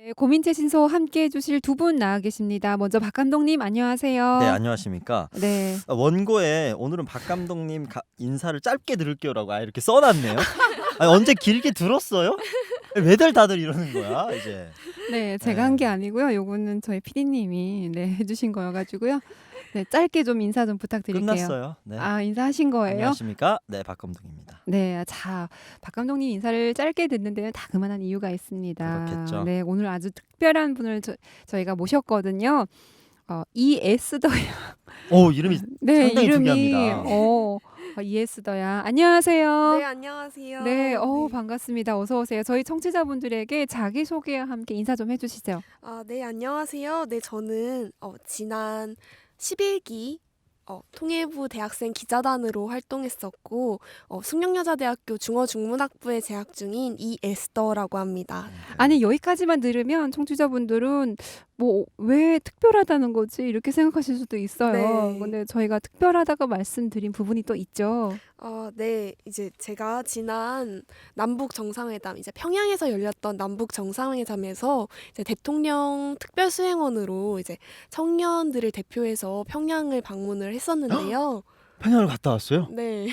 네, 고민채 신소 함께 해주실 두 분 나와 계십니다. 먼저 박 감독님 네, 안녕하세요. 안녕하십니까. 네. 원고에 오늘은 박 감독님 인사를 짧게 들을게요라고 이렇게 써놨네요. 아니, 언제 길게 들었어요? 왜들 다들 이러는 거야 이제. 네, 제가 한 게 네. 아니고요. 요거는 저희 PD님이 해주신 거여가지고요. 네, 짧게 좀 인사 좀 부탁드릴게요. 끝났어요. 네. 아, 인사하신 거예요? 안녕하십니까. 네, 박 감독입니다. 네, 자, 박 감독님 인사를 짧게 듣는 데는 다 그만한 이유가 있습니다. 그렇겠죠. 네, 오늘 아주 특별한 분을 저희가 모셨거든요. 이에스더 오, 이름이 네, 상당히 이름이 특이합니다. 이에스더야. 안녕하세요. 네, 안녕하세요. 네, 네. 반갑습니다. 어서 오세요. 저희 청취자분들에게 자기소개와 함께 인사 좀 해주시죠. 네, 안녕하세요. 네, 저는 지난 11기 통일부 대학생 기자단으로 활동했었고 숙명여자대학교 중어중문학부에 재학 중인 이에스더라고 합니다. 아니, 여기까지만 들으면 청취자분들은 뭐 왜 특별하다는 거지 이렇게 생각하실 수도 있어요. 네. 근데 저희가 특별하다고 말씀드린 부분이 또 있죠. 네, 이제 제가 지난 남북 정상회담, 이제 평양에서 열렸던 남북 정상회담에서 이제 대통령 특별 수행원으로 이제 청년들을 대표해서 평양을 방문을 했었는데요. 평양을 갔다 왔어요? 네.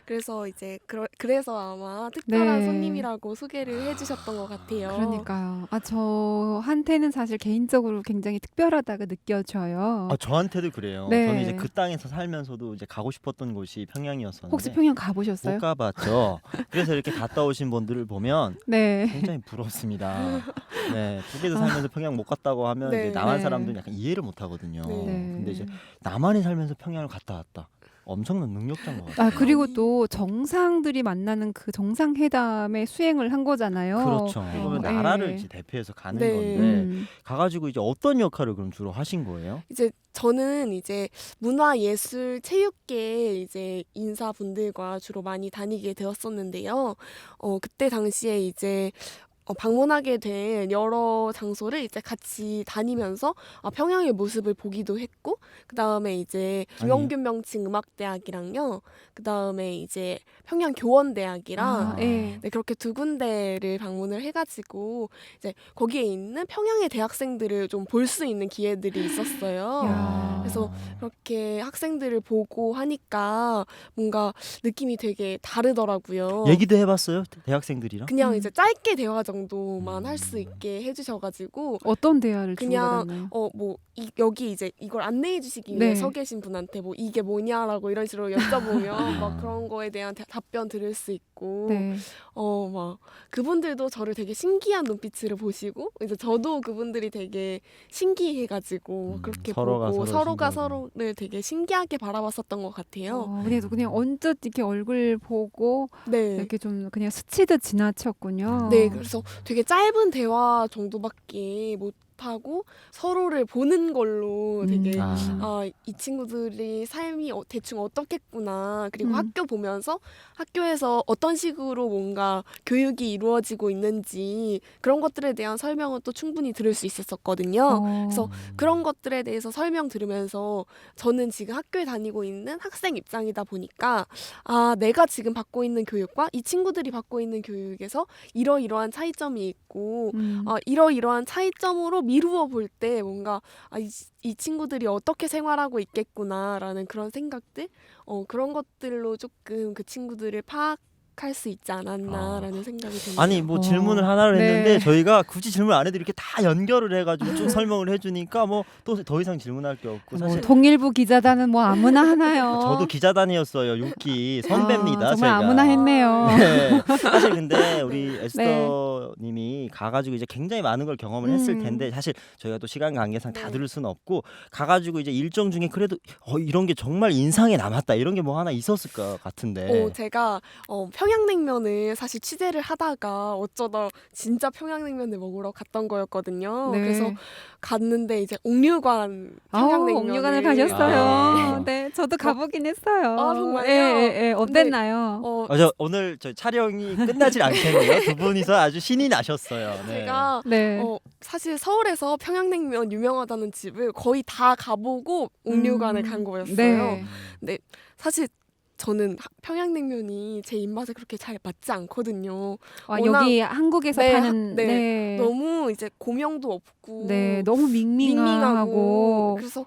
그래서 이제 그래서 아마 특별한 네. 손님이라고 소개를 해주셨던 것 같아요. 그러니까요. 저한테는 사실 개인적으로 굉장히 특별하다고 느껴져요. 저한테도 그래요. 네. 저는 이제 그 땅에서 살면서도 이제 가고 싶었던 곳이 평양이었었는데 혹시 평양 못 가보셨어요? 가봤죠. 그래서 이렇게 갔다 오신 분들을 보면 네. 굉장히 부럽습니다. 네, 북에서 살면서 평양 못 갔다고 하면 네. 이제 남한 네. 사람들은 약간 이해를 못 하거든요. 네. 근데 이제 남한에 살면서 평양을 갔다 왔다. 엄청난 능력자인 것 같아요. 그리고 또 정상들이 만나는 그 정상회담에 수행을 한 거잖아요. 그렇죠. 그러면 예. 나라를 이제 대표해서 가는 네. 건데 가가지고 이제 어떤 역할을 그럼 주로 하신 거예요? 이제 저는 이제 문화예술 체육계 이제 인사분들과 주로 많이 다니게 되었었는데요. 그때 당시에 이제 방문하게 된 여러 장소를 이제 같이 다니면서 평양의 모습을 보기도 했고, 그 다음에 이제 김영균 명칭 음악대학이랑요, 그 다음에 이제 평양 교원대학이랑 예. 네, 그렇게 두 군데를 방문을 해가지고 이제 거기에 있는 평양의 대학생들을 좀 볼 수 있는 기회들이 있었어요. 야. 그래서 그렇게 학생들을 보고 하니까 뭔가 느낌이 되게 다르더라고요. 얘기도 해봤어요? 대학생들이랑? 그냥 이제 짧게 대화 정도만 할 수 있게 해주셔가지고 어떤 대화를 그냥 주고받았나요? 여기 이제 이걸 안내해 주시기 네. 위해 서 계신 분한테 뭐 이게 뭐냐라고 이런 식으로 여쭤보면 막 그런 거에 대한 답변 들을 수 있고 네. 막 그분들도 저를 되게 신기한 눈빛으로 보시고 이제 저도 그분들이 되게 신기해가지고 그렇게 서로가 보고 서로 서로가 신기하고. 서로를 되게 신기하게 바라봤었던 것 같아요. 그냥 언뜻 이렇게 얼굴 보고 네. 이렇게 좀 그냥 스치듯 지나쳤군요. 네, 그래서 되게 짧은 대화 정도밖에 못 하고 서로를 보는 걸로 되게 이 친구들이 삶이 대충 어떻겠구나. 그리고 학교 보면서 학교에서 어떤 식으로 뭔가 교육이 이루어지고 있는지 그런 것들에 대한 설명은 또 충분히 들을 수 있었거든요. 그래서 그런 것들에 대해서 설명 들으면서 저는 지금 학교에 다니고 있는 학생 입장이다 보니까 내가 지금 받고 있는 교육과 이 친구들이 받고 있는 교육에서 이러이러한 차이점이 있고 이러이러한 차이점으로 미루어 볼 때 뭔가 이 친구들이 어떻게 생활하고 있겠구나라는 그런 생각들 그런 것들로 조금 그 친구들을 파악할 수 있지 않았나라는 생각이 듭니다. 아니 뭐 질문을 하나를 네. 했는데 저희가 굳이 질문 안 해도 이렇게 다 연결을 해가지고 쭉 설명을 해주니까 뭐 또 더 이상 질문할 게 없고 사실 통일부 기자단은 뭐 아무나 하나요. 저도 기자단이었어요. 6기 선배입니다. 정말 제가. 아무나 했네요. 네. 사실 근데 우리 에스더님이 가가지고 이제 굉장히 많은 걸 경험을 했을 텐데 사실 저희가 또 시간 관계상 다 네. 들을 수는 없고 가가지고 이제 일정 중에 그래도 이런 게 정말 인상에 남았다 이런 게 뭐 하나 있었을 것 같은데. 제가 평양냉면을 사실 취재를 하다가 어쩌다 진짜 평양냉면을 먹으러 갔던 거였거든요. 네. 그래서 갔는데 이제 옥류관 평양냉면을 옥류관을 가셨어요. 네, 저도 가보긴 했어요. 정말요? 예. 어땠나요? 저 오늘 저 촬영이 끝나질 않겠네요. 두 분이서 아주 신이 나셨어요. 네. 제가 네. 사실 서울에서 평양냉면 유명하다는 집을 거의 다 가보고 옥류관을 간 거였어요. 네. 근데 사실 저는 평양냉면이 제 입맛에 그렇게 잘 맞지 않거든요. 워낙- 여기 한국에서 네, 파는 너무 너무 이제 고명도 없고 네, 너무 밍밍하고. 그래서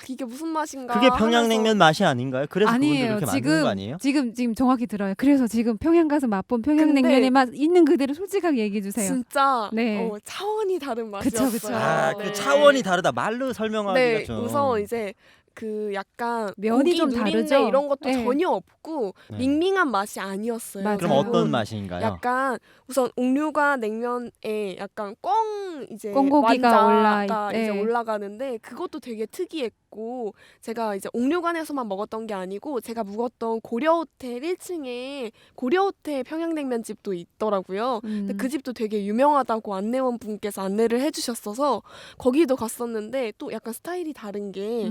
이게 무슨 맛인가 그게 평양냉면 하면서 맛이 아닌가요? 그래서 그분들 아니에요. 그렇게 만드는 거 아니에요? 지금 정확히 들어요. 그래서 지금 평양 가서 맛본 평양냉면의 근데 맛 있는 그대로 솔직하게 얘기해 주세요. 진짜 네. 차원이 다른 그쵸, 맛이었어요. 그쵸. 그 네. 차원이 다르다. 말로 설명하기가 네, 좀. 우선 이제 그 약간 면이 고기 좀 누린내 다르죠? 이런 것도 네. 전혀 없고 네. 밍밍한 맛이 아니었어요. 맞아요. 그럼 어떤 맛인가요? 약간 우선 옥류관 냉면에 약간 이제 꽁고기가 완자가 네. 이제 올라가는데 그것도 되게 특이했고 제가 이제 옥류관에서만 먹었던 게 아니고 제가 묵었던 고려호텔 1층에 고려호텔 평양냉면집도 있더라고요. 근데 그 집도 되게 유명하다고 안내원 분께서 안내를 해주셨어서 거기도 갔었는데 또 약간 스타일이 다른 게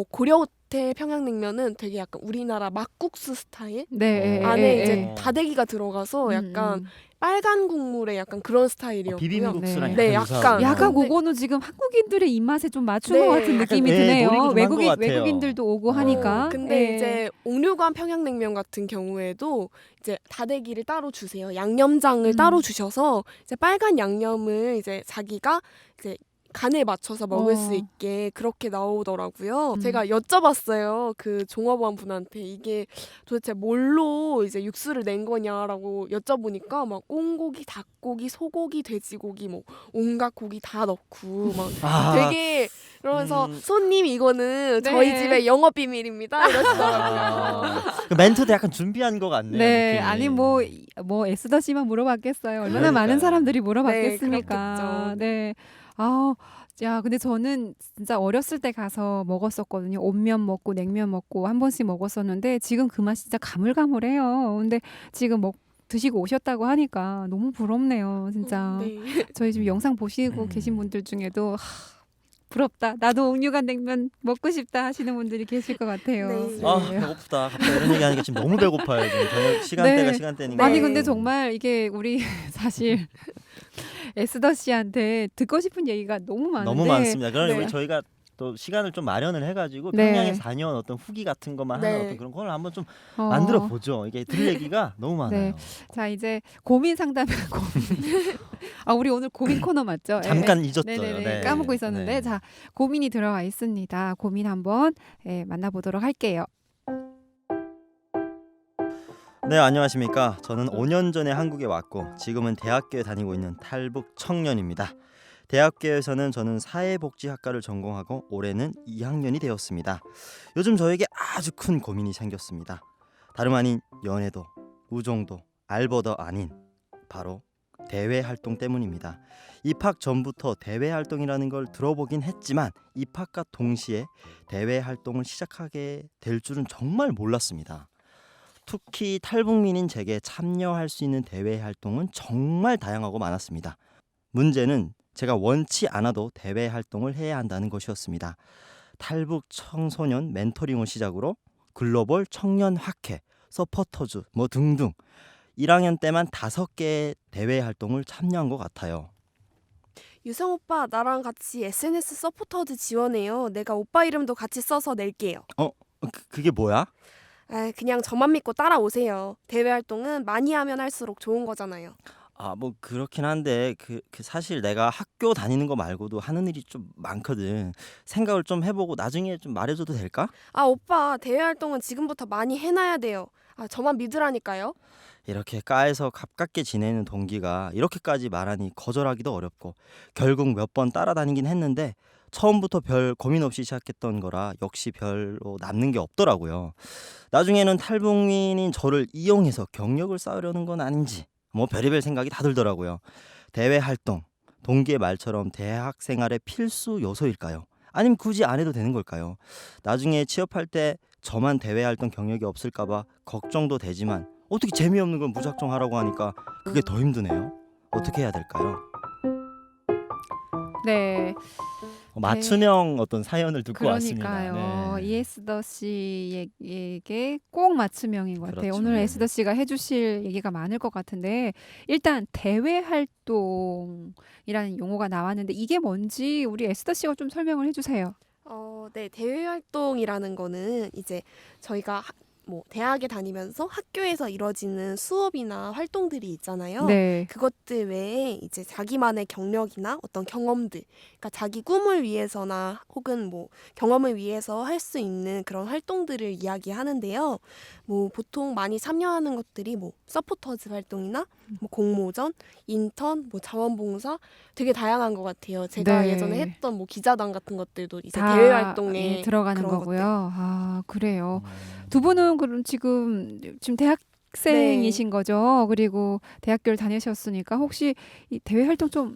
고려호텔 평양냉면은 되게 약간 우리나라 막국수 스타일? 네. 안에 예, 이제 예. 다대기가 들어가서 약간 빨간 국물의 약간 그런 스타일이었고요. 비빔국수랑 네. 약간 약간. 유사하구나. 약간 근데- 그거는 지금 한국인들의 입맛에 좀 맞춘 네. 것 같은 느낌이 약간, 드네요. 노리고 좀한것 같아요. 외국인들도 오고 어. 하니까. 근데 예. 이제 옥류관 평양냉면 같은 경우에도 이제 다대기를 따로 주세요. 양념장을 따로 주셔서 이제 빨간 양념을 이제 자기가 이제 간에 맞춰서 먹을 수 있게 그렇게 나오더라고요. 제가 여쭤봤어요. 그 종업원 분한테 이게 도대체 뭘로 이제 육수를 낸 거냐라고 여쭤보니까 막 꽁고기, 닭고기, 소고기, 돼지고기 뭐 온갖 고기 다 넣고 막 되게 그러면서 손님 이거는 네. 저희 집의 영업 비밀입니다 이러시더라고요. 그 멘트도 약간 준비한 것 같네요. 네, 느낌이. 아니 뭐 에스더 씨만 물어봤겠어요. 얼마나 그러니까요. 많은 사람들이 네, 물어봤겠습니까. 그렇겠죠. 네. 야, 근데 저는 진짜 어렸을 때 가서 먹었었거든요. 온면 먹고 냉면 먹고 한 번씩 먹었었는데 지금 그 맛이 진짜 가물가물해요. 근데 지금 드시고 오셨다고 하니까 너무 부럽네요, 진짜. 네. 저희 지금 영상 보시고 계신 분들 중에도 부럽다. 나도 옥류관 냉면 먹고 싶다 하시는 분들이 계실 것 같아요. 네. 배고프다. 갑자기 이런 얘기하니까 지금 너무 배고파요. 지금 저녁 시간대가 네. 시간대니까. 아니 네. 근데 정말 이게 우리 사실 에스더 씨한테 듣고 싶은 얘기가 너무 많은데 너무 많습니다. 그럼 네. 우리 저희가 또 시간을 좀 마련을 해가지고 네. 평양에서 다녀온 어떤 후기 같은 것만 네. 하는 어떤 그런 걸 한번 좀 어, 만들어 보죠. 이게 들 얘기가 너무 많아요. 네. 자 이제 고민 상담 고민. 우리 오늘 고민 코너 맞죠? 잠깐 잊었어요. 네네네. 네. 까먹고 있었는데 네. 자 고민이 들어와 있습니다. 고민 한번 만나보도록 할게요. 네, 안녕하십니까. 저는 5년 전에 한국에 왔고 지금은 대학교에 다니고 있는 탈북 청년입니다. 대학교에서는 저는 사회복지학과를 전공하고 올해는 2학년이 되었습니다. 요즘 저에게 아주 큰 고민이 생겼습니다. 다름 아닌 연애도, 우정도, 알버도 아닌 바로 대외 활동 때문입니다. 입학 전부터 대외 활동이라는 걸 들어보긴 했지만 입학과 동시에 대외 활동을 시작하게 될 줄은 정말 몰랐습니다. 특히 탈북민인 제게 참여할 수 있는 대외 활동은 정말 다양하고 많았습니다. 문제는 제가 원치 않아도 대외 활동을 해야 한다는 것이었습니다. 탈북 청소년 멘토링을 시작으로 글로벌 청년 학회, 서포터즈 등등 1학년 때만 5개의 대외 활동을 참여한 것 같아요. 유성 오빠 나랑 같이 SNS 서포터즈 지원해요. 내가 오빠 이름도 같이 써서 낼게요. 그게 뭐야? 그냥 저만 믿고 따라오세요. 대외 활동은 많이 하면 할수록 좋은 거잖아요. 그렇긴 한데 그 사실 내가 학교 다니는 거 말고도 하는 일이 좀 많거든. 생각을 좀 해보고 나중에 좀 말해줘도 될까? 오빠 대외 활동은 지금부터 많이 해놔야 돼요. 저만 믿으라니까요. 이렇게 까에서 가깝게 지내는 동기가 이렇게까지 말하니 거절하기도 어렵고 결국 몇 번 따라다니긴 했는데 처음부터 별 고민 없이 시작했던 거라 역시 별로 남는 게 없더라고요. 나중에는 탈북민인 저를 이용해서 경력을 쌓으려는 건 아닌지 별의별 생각이 다 들더라고요. 대외 활동, 동기의 말처럼 대학 생활의 필수 요소일까요? 아니면 굳이 안 해도 되는 걸까요? 나중에 취업할 때 저만 대외 활동 경력이 없을까 봐 걱정도 되지만 어떻게 재미없는 건 무작정 하라고 하니까 그게 더 힘드네요. 어떻게 해야 될까요? 네. 맞춤형 어떤 사연을 듣고 왔습니다. 그러니까요. 네. 이 에스더 씨에게 꼭 맞춤형인 것 같아요. 그렇죠. 오늘 네. 에스더 씨가 해주실 얘기가 많을 것 같은데 일단 대외 활동이라는 용어가 나왔는데 이게 뭔지 우리 에스더 씨가 좀 설명을 해주세요. 네, 대외 활동이라는 거는 이제 저희가 뭐 대학에 다니면서 학교에서 이뤄지는 수업이나 활동들이 있잖아요. 네. 그것들 외에 이제 자기만의 경력이나 어떤 경험들, 그러니까 자기 꿈을 위해서나 혹은 뭐 경험을 위해서 할 수 있는 그런 활동들을 이야기하는데요. 뭐 보통 많이 참여하는 것들이 뭐 서포터즈 활동이나 뭐 공모전, 인턴, 뭐 자원봉사 되게 다양한 것 같아요. 제가 네. 예전에 했던 뭐 기자단 같은 것들도 이제 다 대외 활동에 예, 들어가는 그런 거고요. 것들. 아, 그래요. 두 분은 그럼 지금 대학생이신 거죠? 그리고 대학교를 다니셨으니까 혹시 이 대외 활동 좀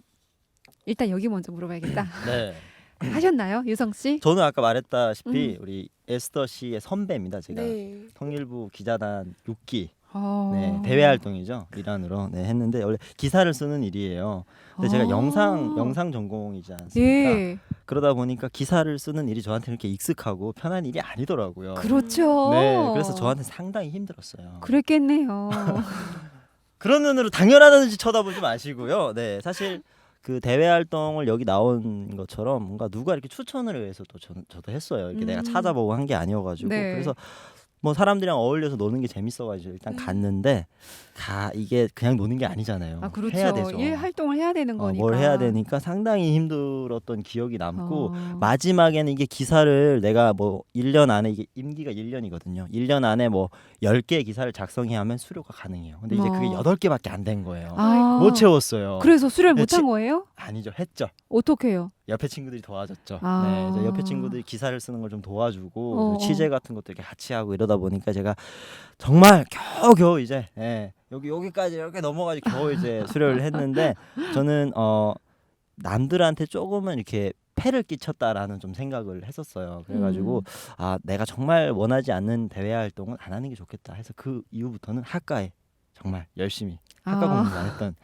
일단 여기 먼저 물어봐야겠다. 네. 하셨나요, 유성 씨? 저는 아까 말했다시피 우리 에스더 씨의 선배입니다. 제가 네. 통일부 기자단 6기 어. 네, 대외 활동이죠. 일환으로 네, 했는데 원래 기사를 쓰는 일이에요. 근데 제가 아. 영상 전공이지 않습니까? 예. 그러다 보니까 기사를 쓰는 일이 저한테 그렇게 익숙하고 편한 일이 아니더라고요. 그렇죠. 네, 그래서 저한테 상당히 힘들었어요. 그랬겠네요. 그런 눈으로 당연하다든지 쳐다보지 마시고요. 네, 사실 그 대외 활동을 여기 나온 것처럼 뭔가 누가 이렇게 추천을 해서 또 저도 했어요. 이렇게 내가 찾아보고 한 게 아니어가지고 네. 그래서 뭐 사람들이랑 어울려서 노는 게 재밌어가지고 일단 갔는데 이게 그냥 노는 게 아니잖아요. 아, 그렇죠. 해야 되죠. 일 활동을 해야 되는 거니까. 뭘 해야 되니까 상당히 힘들었던 기억이 남고 어. 마지막에는 이게 기사를 내가 뭐 1년 안에 이게 임기가 1년이거든요. 1년 안에 뭐 10개 기사를 작성해야 하면 수료가 가능해요. 근데 이제 그게 8개밖에 안 된 거예요. 아. 못 채웠어요. 그래서 수료를 네, 못한 거예요? 아니죠. 했죠. 어떻게 해요? 옆에 친구들이 도와줬죠. 아. 네, 이제 옆에 친구들이 기사를 쓰는 걸 좀 도와주고 어. 취재 같은 것도 이렇게 같이 하고 이러다 보니까 제가 정말 겨우 이제 여기까지 이렇게 넘어가지고 겨우 이제 수료를 했는데 저는 남들한테 조금은 이렇게 폐를 끼쳤다라는 좀 생각을 했었어요. 그래가지고 내가 정말 원하지 않는 대외 활동은 안 하는 게 좋겠다 해서 그 이후부터는 학과에 정말 열심히 학과 공부만 했던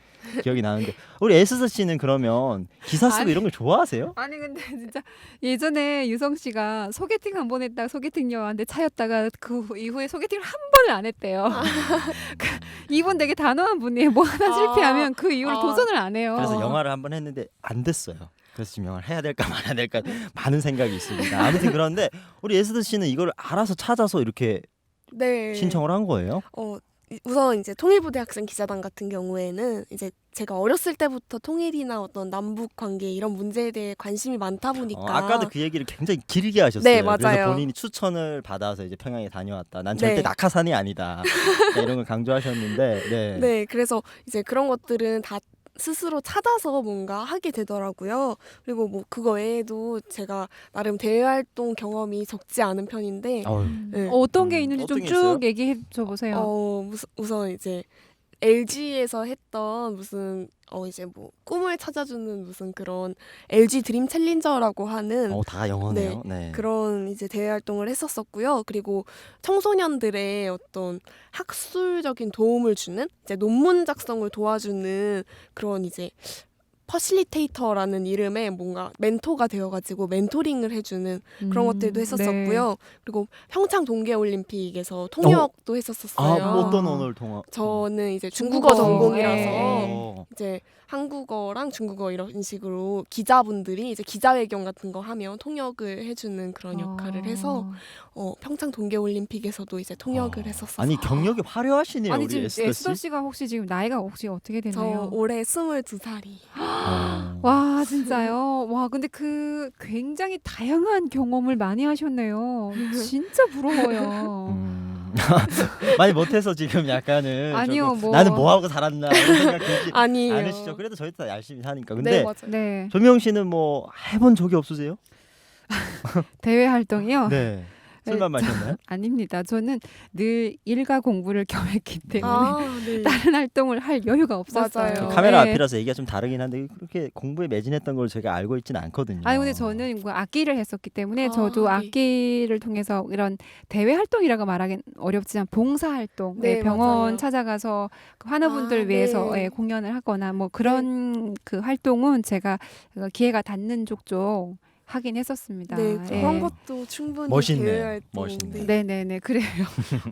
기억이 나는데 우리 에스서 씨는 그러면 기사 쓰고 아니. 이런 걸 좋아하세요? 아니 근데 진짜 예전에 유성 씨가 소개팅 한 번 했다가 소개팅녀한테 차였다가 그 이후에 소개팅을 한 번을 안 했대요. 이분 되게 단호한 분이에요. 뭐 하나 실패하면 그 이후로 도전을 안 해요. 그래서 영화를 한 번 했는데 안 됐어요. 그래서 지금 영화를 해야 될까 말아야 될까 많은 생각이 있습니다. 아무튼 그런데 우리 에스더 씨는 이걸 알아서 찾아서 이렇게 네. 신청을 한 거예요? 우선 이제 통일부 대학생 기자단 같은 경우에는 이제 제가 어렸을 때부터 통일이나 어떤 남북 관계 이런 문제에 대해 관심이 많다 보니까 아까도 그 얘기를 굉장히 길게 하셨어요. 네, 그래서 맞아요. 본인이 추천을 받아서 이제 평양에 다녀왔다. 난 절대 네. 낙하산이 아니다. 이런 걸 강조하셨는데 네. 네, 그래서 이제 그런 것들은 다 스스로 찾아서 뭔가 하게 되더라고요. 그리고 뭐 그거 외에도 제가 나름 대외 활동 경험이 적지 않은 편인데 어휴, 네. 어떤 게 있는지 어떤 좀 게 있어요? 쭉 얘기해 줘 보세요. 우선 이제 LG에서 했던 무슨 이제 뭐 꿈을 찾아주는 무슨 그런 LG 드림 챌린저라고 하는 다 영어네요. 네. 그런 이제 대외 활동을 했었었고요. 그리고 청소년들의 어떤 학술적인 도움을 주는 이제 논문 작성을 도와주는 그런 이제 퍼실리테이터라는 이름의 뭔가 멘토가 되어가지고 멘토링을 해주는 그런 것들도 했었었고요. 네. 그리고 평창 동계올림픽에서 통역도 했었었어요. 어떤 언어를 통화? 저는 이제 중국어. 중국어 전공이라서 네. 이제 한국어랑 중국어 이런 식으로 기자분들이 이제 기자회견 같은 거 하면 통역을 해주는 그런 역할을 해서 평창 동계올림픽에서도 이제 통역을 했었어요. 아니 경력이 화려하시네요. 아니 우리 지금 에스더 에스더 씨. 씨가 혹시 지금 나이가 혹시 어떻게 저 되나요? 올해 22살이. 와 진짜요? 와 근데 그 굉장히 다양한 경험을 많이 하셨네요. 진짜 부러워요. 많이 못해서 지금 약간은 아니요, 조금 뭐. 나는 뭐 하고 살았나 이런 생각 들지 아니에요. 않으시죠? 그래도 저희 다 열심히 사니까. 네, 근데 맞아요. 네 조명 씨는 뭐 해본 적이 없으세요? 대외 활동이요? 네. 술만 마셨나요? 아닙니다. 저는 늘 일과 공부를 겸했기 때문에 네. 다른 활동을 할 여유가 없었어요. 맞아요. 카메라 네. 앞이라서 얘기가 좀 다르긴 한데 그렇게 공부에 매진했던 걸 제가 알고 있지는 않거든요. 아니 근데 저는 뭐 악기를 했었기 때문에 아, 저도 네. 악기를 통해서 이런 대외 활동이라고 말하긴 어렵지만 봉사 활동, 네, 병원 맞아요. 찾아가서 그 환우분들 아, 위해서 네. 공연을 하거나 뭐 그런 그 활동은 제가 기회가 닿는 족족 하긴 했었습니다. 네, 예. 그런 것도 충분히 멋있네요. 대외 활동. 멋있네요. 네네네 그래요.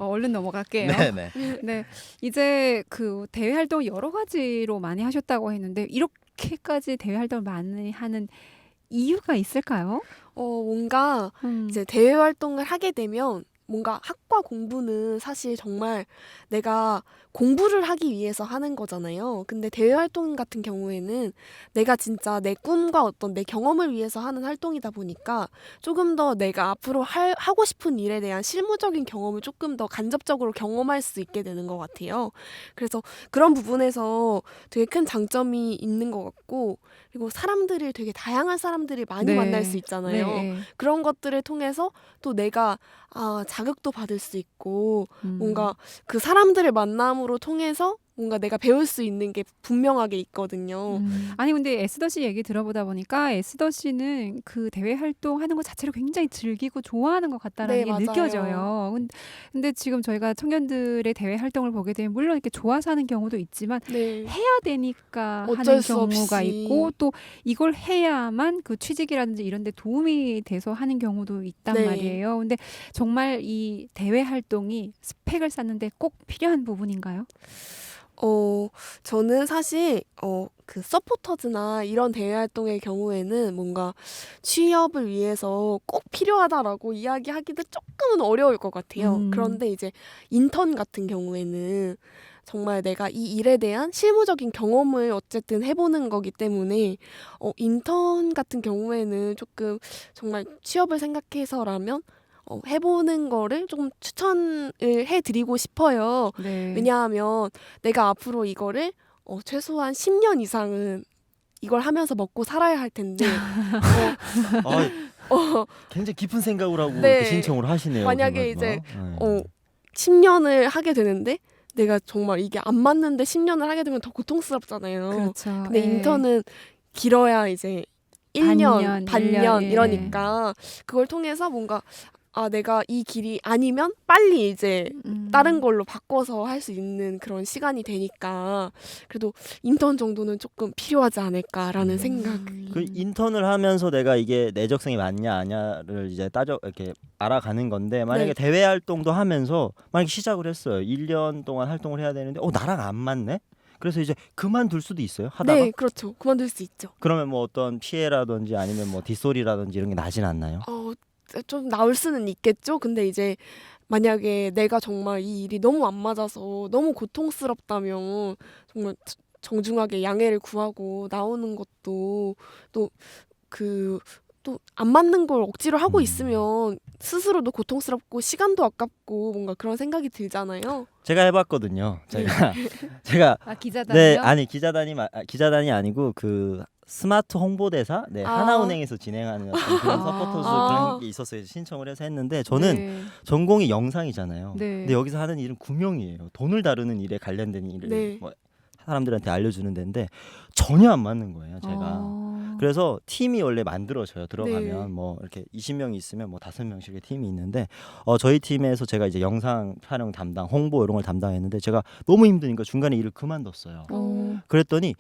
얼른 넘어갈게요. 네네. 네, 이제 그 대외 활동 여러 가지로 많이 하셨다고 했는데 이렇게까지 대외 활동을 많이 하는 이유가 있을까요? 뭔가 이제 대외 활동을 하게 되면 뭔가 학과 공부는 사실 정말 내가 공부를 하기 위해서 하는 거잖아요. 근데 대외 활동 같은 경우에는 내가 진짜 내 꿈과 어떤 내 경험을 위해서 하는 활동이다 보니까 조금 더 내가 앞으로 하고 싶은 일에 대한 실무적인 경험을 조금 더 간접적으로 경험할 수 있게 되는 것 같아요. 그래서 그런 부분에서 되게 큰 장점이 있는 것 같고, 그리고 사람들을 되게 다양한 사람들을 많이 만날 수 네. 있잖아요. 네. 그런 것들을 통해서 또 내가 자극도 받을 수 있고 뭔가 그 사람들을 만남으로 통해서 뭔가 내가 배울 수 있는 게 분명하게 있거든요. 아니 근데 에스더 씨 얘기 들어보다 보니까 에스더 씨는 그 대외 활동하는 것 자체를 굉장히 즐기고 좋아하는 것 같다라는 네, 게 맞아요. 느껴져요. 근데 지금 저희가 청년들의 대외 활동을 보게 되면 물론 이렇게 좋아서 하는 경우도 있지만 네. 해야 되니까 하는 어쩔 수 경우가 없이. 있고 또 이걸 해야만 그 취직이라든지 이런 데 도움이 돼서 하는 경우도 있단 네. 말이에요. 근데 정말 이 대외 활동이 스펙을 쌓는데 꼭 필요한 부분인가요? 저는 사실 그 서포터즈나 이런 대외 활동의 경우에는 뭔가 취업을 위해서 꼭 필요하다라고 이야기하기도 조금은 어려울 것 같아요. 그런데 이제 인턴 같은 경우에는 정말 내가 이 일에 대한 실무적인 경험을 어쨌든 해보는 거기 때문에 인턴 같은 경우에는 조금 정말 취업을 생각해서라면 해보는 거를 조금 추천을 해드리고 싶어요. 네. 왜냐하면 내가 앞으로 이거를 최소한 10년 이상은 이걸 하면서 먹고 살아야 할 텐데 굉장히 깊은 생각을 하고 네. 이렇게 신청을 하시네요. 만약에 그나저나. 이제 네. 10년을 하게 되는데 내가 정말 이게 안 맞는데 10년을 하게 되면 더 고통스럽잖아요. 그렇죠. 근데 예. 인턴은 길어야 이제 1년, 반년 예. 이러니까 그걸 통해서 뭔가 내가 이 길이 아니면 빨리 이제 다른 걸로 바꿔서 할 수 있는 그런 시간이 되니까 그래도 인턴 정도는 조금 필요하지 않을까라는 생각이. 그 인턴을 하면서 내가 이게 내 적성이 맞냐 아냐를 이제 이렇게 알아가는 건데 만약에 네. 대외 활동도 하면서 만약에 시작을 했어요. 1년 동안 활동을 해야 되는데 나랑 안 맞네. 그래서 이제 그만둘 수도 있어요. 하다가. 네, 그렇죠. 그만둘 수 있죠. 그러면 뭐 어떤 피해라든지 아니면 뭐 뒷소리라든지 이런 게 나진 않나요? 좀 나올 수는 있겠죠. 근데 이제 만약에 내가 정말 이 일이 너무 안 맞아서 너무 고통스럽다면 정말 정중하게 양해를 구하고 나오는 것도 또 안 맞는 걸 억지로 하고 있으면 스스로도 고통스럽고 시간도 아깝고 뭔가 그런 생각이 들잖아요. 제가 해봤거든요. 제가 기자단이요? 네 아니 기자단이 아니고 그 스마트 홍보대사 하나은행에서 진행하는 어떤 그런 서포터즈 그런 게 있었어요. 신청을 해서 했는데 저는 네. 전공이 영상이잖아요. 네. 근데 여기서 하는 일은 구명이에요. 돈을 다루는 일에 관련된 일을 네. 뭐 사람들한테 알려주는 데인데 전혀 안 맞는 거예요. 제가. 그래서 팀이 원래 만들어져요. 들어가면 네. 뭐 이렇게 20명이 있으면 뭐 5명씩의 팀이 있는데 저희 팀에서 제가 이제 영상 촬영 담당, 홍보 이런 걸 담당했는데 제가 너무 힘드니까 중간에 일을 그만뒀어요. 그랬더니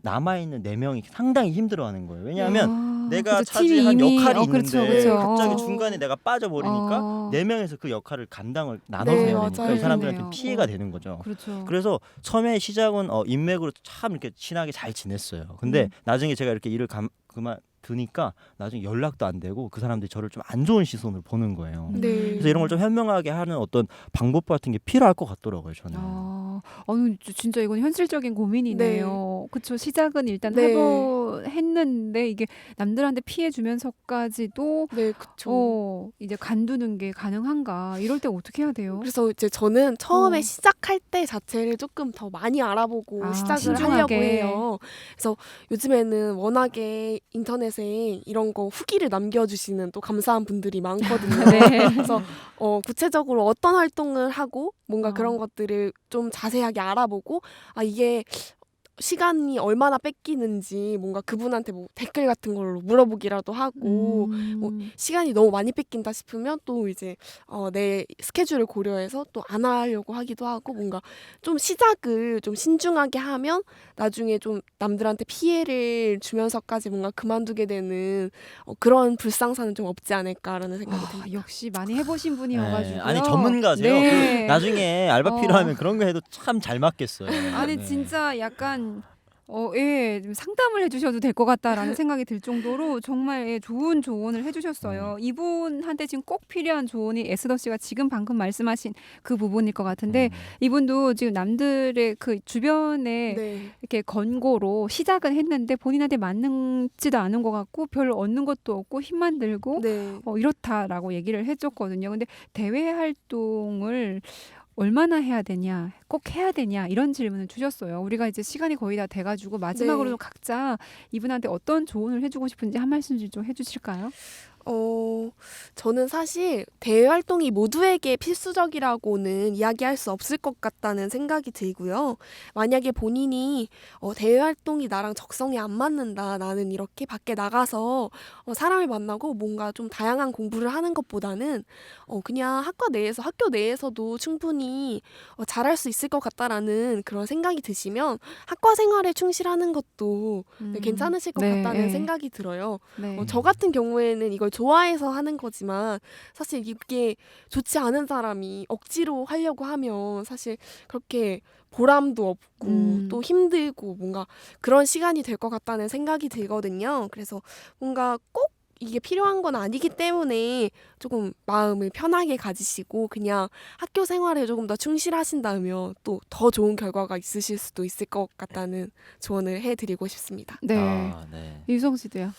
남아 있는 4명이 상당히 힘들어하는 거예요. 왜냐하면 내가 그렇죠. 팀이 차지한 이미- 역할이 그렇죠, 있는데 그렇죠. 갑자기 중간에 내가 빠져버리니까 4명에서 그 역할을 감당을 나눠서 네, 해야 되니까 맞아요. 이 사람들한테 그러네요. 피해가 되는 거죠. 그렇죠. 그래서 처음에 시작은 인맥으로 참 이렇게 친하게 잘 지냈어요. 근데 나중에 제가 이렇게 일을 그만두니까 나중에 연락도 안 되고 그 사람들이 저를 좀 안 좋은 시선으로 보는 거예요. 네. 그래서 이런 걸 좀 현명하게 하는 어떤 방법 같은 게 필요할 것 같더라고요. 저는. 진짜 이건 현실적인 고민이네요. 그렇죠. 시작은 일단 네. 했는데 이게 남들한테 피해 주면서까지도 네, 그쵸. 이제 간두는 게 가능한가? 이럴 때 어떻게 해야 돼요? 그래서 이제 저는 처음에 어. 시작할 때 자체를 조금 더 많이 알아보고 시작을 신중하게. 하려고 해요. 그래서 요즘에는 워낙에 인터넷에 이런 거 후기를 남겨주시는 또 감사한 분들이 많거든요. 네. 그래서 구체적으로 어떤 활동을 하고 뭔가 어. 그런 것들을 좀 자세하게 알아보고 이게 시간이 얼마나 뺏기는지 뭔가 그분한테 뭐 댓글 같은 걸로 물어보기라도 하고 뭐 시간이 너무 많이 뺏긴다 싶으면 또 이제 내 스케줄을 고려해서 또 안 하려고 하기도 하고 뭔가 좀 시작을 좀 신중하게 하면 나중에 좀 남들한테 피해를 주면서까지 뭔가 그만두게 되는 그런 불상사는 좀 없지 않을까라는 생각이 듭니다. 역시 많이 해보신 분이어가지고. 아니 전문가세요. 네. 나중에 알바 필요하면 그런 거 해도 참 잘 맞겠어요. 아니 네. 진짜 약간 예. 좀 상담을 해 주셔도 될 것 같다라는 생각이 들 정도로 정말 예 좋은 조언을 해 주셨어요. 이분한테 지금 꼭 필요한 조언이 에스더 씨가 지금 방금 말씀하신 그 부분일 것 같은데 이분도 지금 남들의 그 주변에 네. 이렇게 권고로 시작은 했는데 본인한테 맞지도 않은 것 같고 별 얻는 것도 없고 힘만 들고 네. 이렇다라고 얘기를 해 줬거든요. 근데 대외 활동을 얼마나 해야 되냐, 꼭 해야 되냐 이런 질문을 주셨어요. 우리가 이제 시간이 거의 다 돼 가지고 마지막으로 네. 각자 이분한테 어떤 조언을 해 주고 싶은지 한 말씀 좀 해 주실까요? 저는 사실 대외 활동이 모두에게 필수적이라고는 이야기할 수 없을 것 같다는 생각이 들고요. 만약에 본인이 대외 활동이 나랑 적성에 안 맞는다. 나는 이렇게 밖에 나가서 사람을 만나고 뭔가 좀 다양한 공부를 하는 것보다는 그냥 학교 내에서도 충분히 잘할 수 있을 것 같다라는 그런 생각이 드시면 학과 생활에 충실하는 것도 괜찮으실 것 네, 같다는 예. 생각이 들어요. 네. 저 같은 경우에는 이걸 좋아해서 하는 거지만 사실 이게 좋지 않은 사람이 억지로 하려고 하면 사실 그렇게 보람도 없고 또 힘들고 뭔가 그런 시간이 될 것 같다는 생각이 들거든요. 그래서 뭔가 꼭 이게 필요한 건 아니기 때문에 조금 마음을 편하게 가지시고 그냥 학교 생활에 조금 더 충실하신다면 또 더 좋은 결과가 있으실 수도 있을 것 같다는 조언을 해드리고 싶습니다. 네. 네. 유성 씨도요.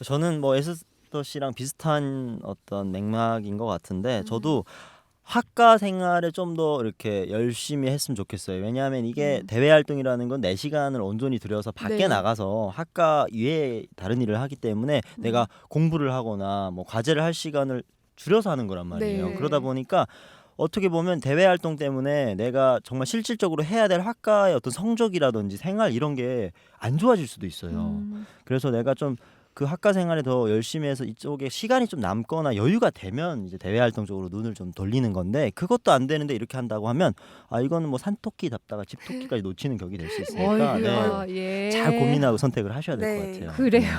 저는 뭐 에스더 씨랑 비슷한 어떤 맥락인 것 같은데 저도 학과 생활에 좀 더 이렇게 열심히 했으면 좋겠어요. 왜냐하면 이게 대외 활동이라는 건 내 시간을 온전히 들여서 밖에 네. 나가서 학과 이외에 다른 일을 하기 때문에 내가 공부를 하거나 뭐 과제를 할 시간을 줄여서 하는 거란 말이에요. 네. 그러다 보니까 어떻게 보면 대외 활동 때문에 내가 정말 실질적으로 해야 될 학과의 어떤 성적이라든지 생활 이런 게 안 좋아질 수도 있어요. 그래서 내가 좀 그 학과 생활에 더 열심히 해서 이쪽에 시간이 좀 남거나 여유가 되면 이제 대외 활동 쪽으로 눈을 좀 돌리는 건데 그것도 안 되는데 이렇게 한다고 하면 이거는 뭐 산토끼 잡다가 집토끼까지 놓치는 격이 될 수 있으니까 어이구야. 네. 예. 잘 고민하고 선택을 하셔야 될 네. 것 같아요. 그래요.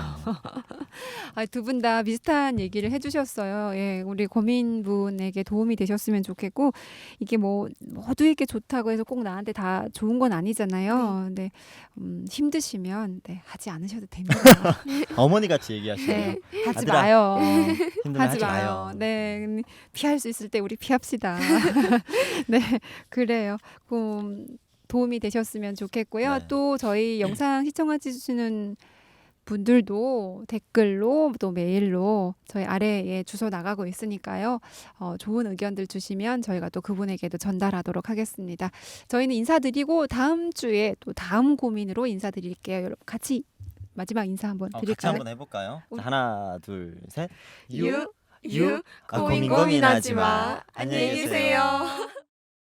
두 분 다 비슷한 얘기를 해 주셨어요. 예. 우리 고민분에게 도움이 되셨으면 좋겠고 이게 뭐 모두에게 좋다고 해서 꼭 나한테 다 좋은 건 아니잖아요. 근데 힘드시면 하지 않으셔도 됩니다. 어머니 같이 얘기하시네요. 네. 하지 아들아, 마요. 힘들면 하지 하지 마요. 마요. 네. 피할 수 있을 때 우리 피합시다. 네. 그래요. 도움이 되셨으면 좋겠고요. 네. 또 저희 영상 시청해주시는 분들도 댓글로 또 메일로 저희 아래에 주소 나가고 있으니까요. 좋은 의견들 주시면 저희가 또 그분에게도 전달하도록 하겠습니다. 저희는 인사드리고 다음 주에 또 다음 고민으로 인사드릴게요. 여러분 같이 마지막 인사 한번 같이 드릴까요? 한번 해볼까요? 자, 하나, 둘, 셋. 유 유. 고민 고민하지 마. 안녕히 계세요.